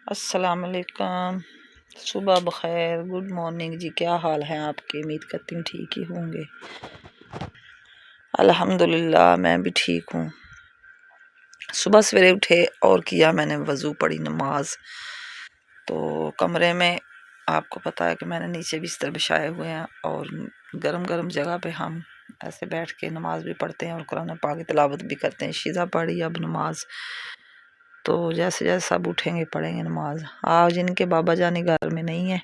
अस्सलाम वालेकुम। सुबह बखैर, गुड मॉर्निंग जी। क्या हाल है आपके? उम्मीद करती हूँ ठीक ही होंगे। अल्हम्दुलिल्लाह मैं भी ठीक हूँ। सुबह सवेरे उठे और किया मैंने वज़ू, पढ़ी नमाज। तो कमरे में आपको पता है कि मैंने नीचे बिस्तर बिछाए हुए हैं और गरम गरम जगह पे हम ऐसे बैठ के नमाज भी पढ़ते हैं और कुरान पाक की तिलावत भी करते हैं। शीज़ा पढ़ी अब नमाज, तो जैसे जैसे सब उठेंगे पढ़ेंगे नमाज। आज इनके बाबा जानी घर में नहीं है,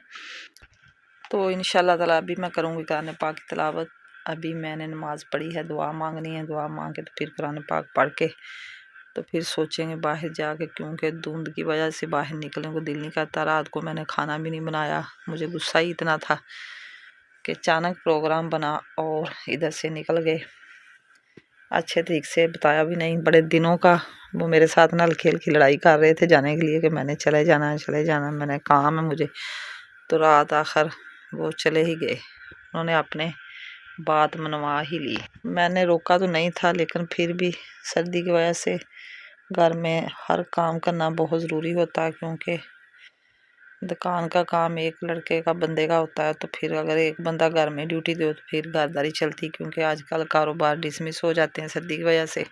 तो इंशाल्लाह ताला अभी मैं करूँगी कुरान पाक की तिलावत। अभी मैंने नमाज़ पढ़ी है, दुआ मांगनी है। दुआ मांग के तो फिर कुरान पाक पढ़ के तो फिर सोचेंगे बाहर जाके, क्योंकि धुंध की वजह से बाहर निकलने को दिल नहीं करता। रात को मैंने खाना भी नहीं बनाया, मुझे गुस्सा ही इतना था कि अचानक प्रोग्राम बना और इधर से निकल गए। अच्छे तरीके से बताया भी नहीं। बड़े दिनों का वो मेरे साथ नल खेल की लड़ाई कर रहे थे जाने के लिए कि मैंने चले जाना है, चले जाना। मैंने काम है मुझे, तो रात आखिर वो चले ही गए। उन्होंने अपने बात मनवा ही ली। मैंने रोका तो नहीं था, लेकिन फिर भी सर्दी की वजह से घर में हर काम करना बहुत ज़रूरी होता है, क्योंकि दुकान का काम एक लड़के का बंदे का होता है। तो फिर अगर एक बंदा घर में ड्यूटी दे तो फिर घरदारी चलती, क्योंकि आजकल कारोबार डिसमिस हो जाते हैं सर्दी की वजह से।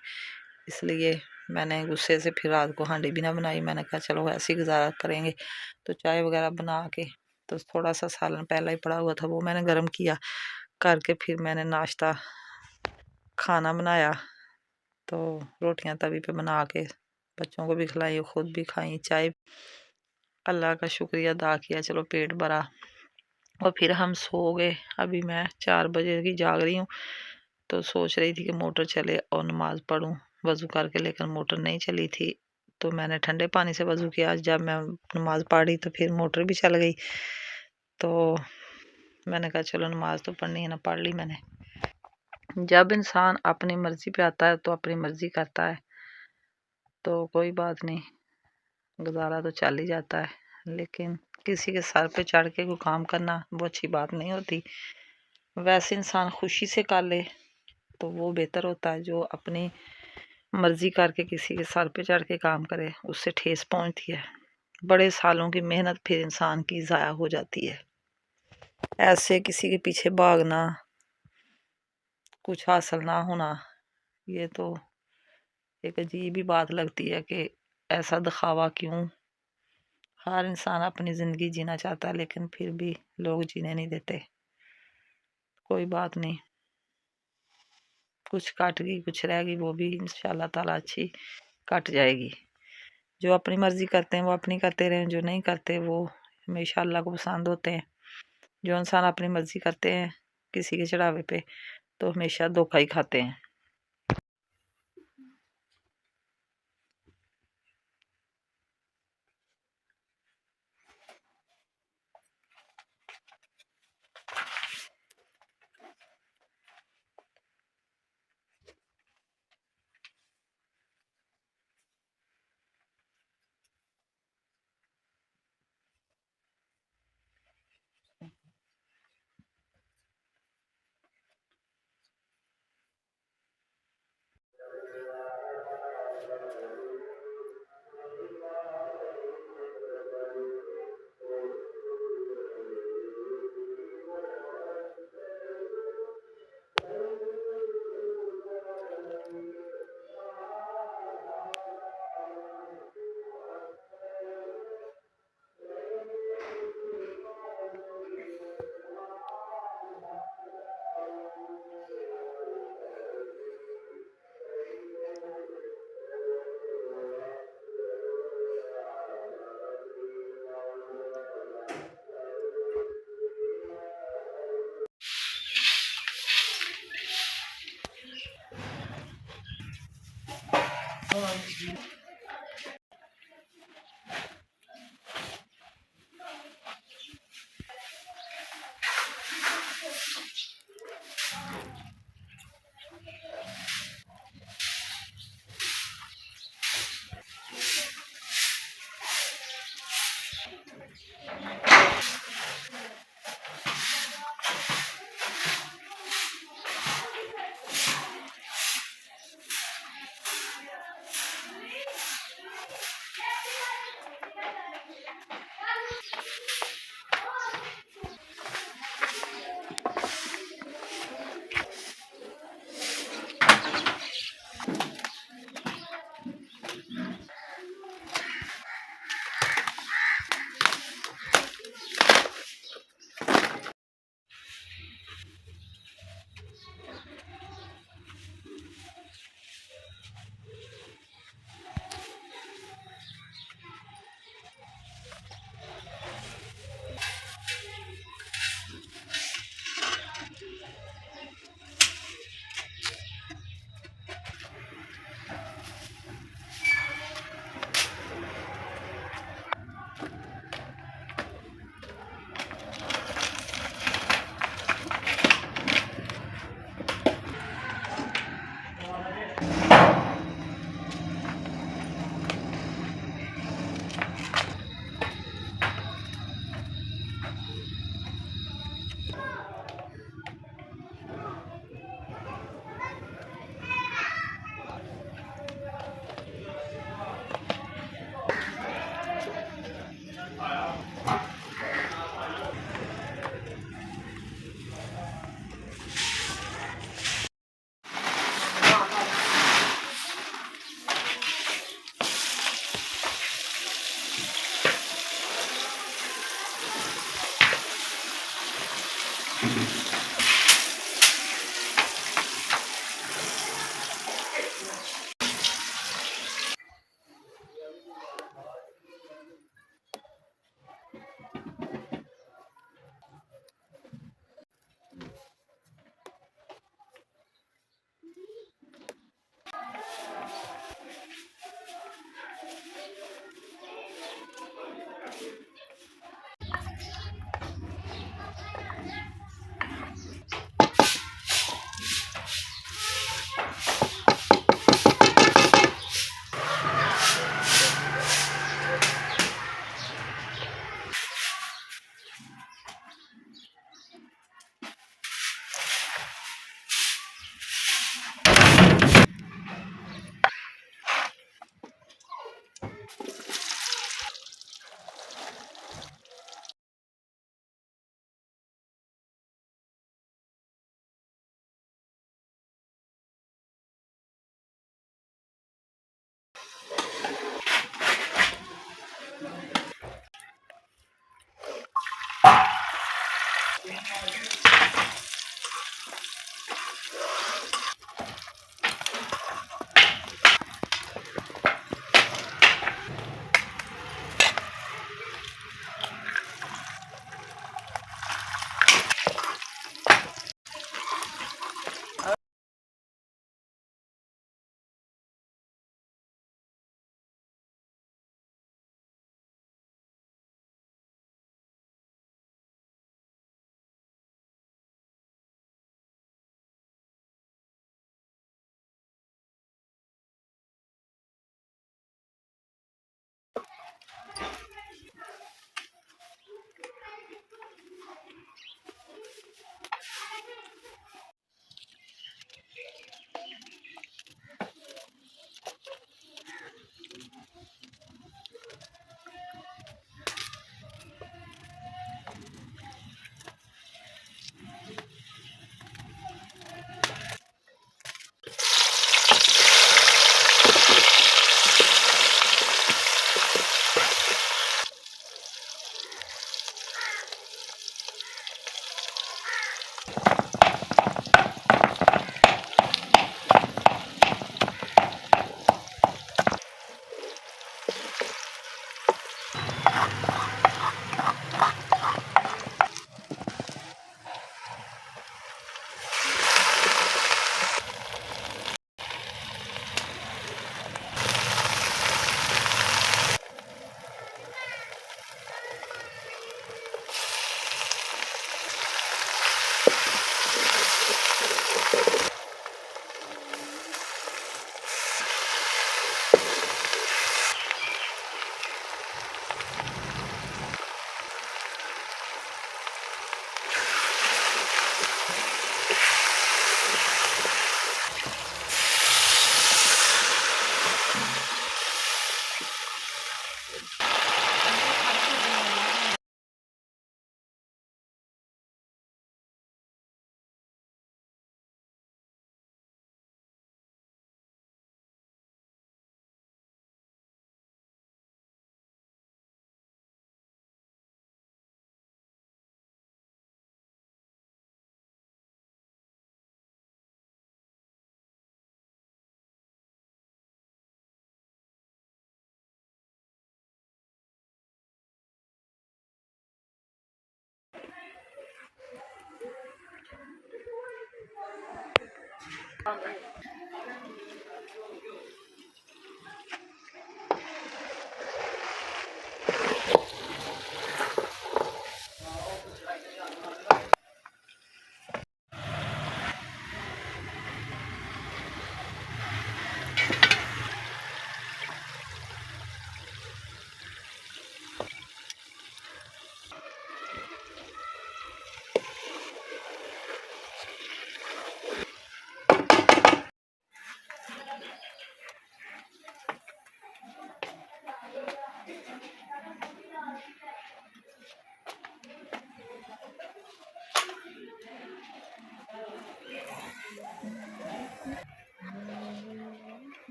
इसलिए मैंने गुस्से से फिर रात को हांडी भी ना बनाई। मैंने कहा चलो ऐसे ही गुजारा करेंगे। तो चाय वगैरह बना के, तो थोड़ा सा सालन पहला ही पड़ा हुआ था वो मैंने गर्म किया करके, फिर मैंने नाश्ता खाना बनाया। तो रोटियां तवी पे बना के बच्चों को भी खिलाई, खुद भी खाई। चाय, अल्लाह का शुक्रिया अदा किया, चलो पेट भरा। और फिर हम सो गए। अभी मैं 4 बजे की जाग रही हूँ, तो सोच रही थी कि मोटर चले और नमाज़ पढ़ूँ वज़ू करके, लेकिन मोटर नहीं चली थी। तो मैंने ठंडे पानी से वज़ू किया। जब मैं नमाज़ पढ़ी तो फिर मोटर भी चल गई। तो मैंने कहा चलो नमाज़ तो पढ़नी है ना, पढ़ ली मैंने। जब इंसान अपनी मर्ज़ी पे आता है तो अपनी मर्ज़ी करता है, तो कोई बात नहीं, गुज़ारा तो चल ही जाता है। लेकिन किसी के सर पे चढ़ के कोई काम करना वो अच्छी बात नहीं होती। वैसे इंसान खुशी से कर ले तो वो बेहतर होता है। जो अपनी मर्ज़ी करके किसी के सर पे चढ़ के काम करे, उससे ठेस पहुंचती है। बड़े सालों की मेहनत फिर इंसान की ज़ाया हो जाती है। ऐसे किसी के पीछे भागना, कुछ हासिल ना होना, ये तो एक अजीब ही बात लगती है कि ऐसा दिखावा क्यों। हर इंसान अपनी ज़िंदगी जीना चाहता है, लेकिन फिर भी लोग जीने नहीं देते। कोई बात नहीं, कुछ कट गई कुछ रह गई, वो भी इंशाल्लाह ताला अच्छी कट जाएगी। जो अपनी मर्ज़ी करते हैं वो अपनी करते रहें, जो नहीं करते वो हमेशा अल्लाह को पसंद होते हैं। जो इंसान अपनी मर्ज़ी करते हैं किसी के चढ़ावे पे, तो हमेशा धोखा ही खाते हैं।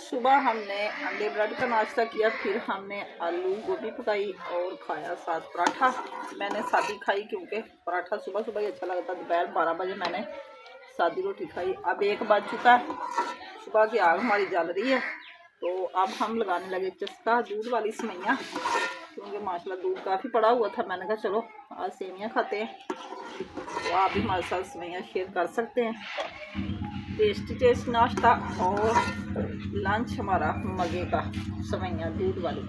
सुबह हमने अंडे ब्रेड का नाश्ता किया, फिर हमने आलू गोभी पकाई और खाया साथ पराठा। मैंने सादी खाई क्योंकि पराठा सुबह सुबह ही अच्छा लगता। दोपहर 12 बजे मैंने सादी रोटी खाई। अब 1 बज चुका है, सुबह की आग हमारी जल रही है। तो अब हम लगाने लगे चस्का दूध वाली सेवइयाँ, क्योंकि माशाल्लाह दूध काफ़ी पड़ा हुआ था। मैंने कहा चलो आज सेवइयाँ खाते हैं, तो आप भी हमारे साथ सेवइयाँ शेयर कर सकते हैं। टेस्टी नाश्ता और लंच हमारा मज़े का, सेवइयाँ दूध वाली।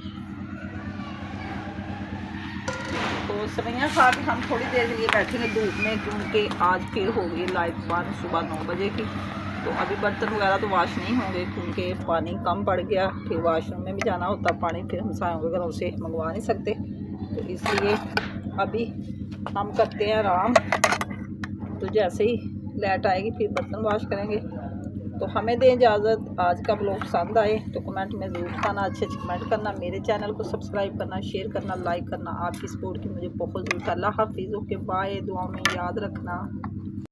तो सेवइयाँ खा के हम थोड़ी देर के लिए बैठेंगे धूप में, क्योंकि आज फिर हो गई लाइट बंद सुबह 9 बजे की। तो अभी बर्तन वगैरह तो वॉश नहीं होंगे क्योंकि पानी कम पड़ गया, फिर वॉशरूम में भी जाना होता पानी, फिर हम सायों घरों से मंगवा नहीं सकते। तो इसलिए अभी हम करते हैं आराम। तो जैसे ही लाइट आएगी फिर बर्तन वॉश करेंगे। तो हमें दें इजाज़त। आज का ब्लॉग पसंद आए तो कमेंट में ज़रूर करना, अच्छे कमेंट करना, मेरे चैनल को सब्सक्राइब करना, शेयर करना, लाइक करना। आपकी सपोर्ट की मुझे बहुत ज़रूरत है। अल्लाह हाफिज़। ओके बाय, दुआ में याद रखना।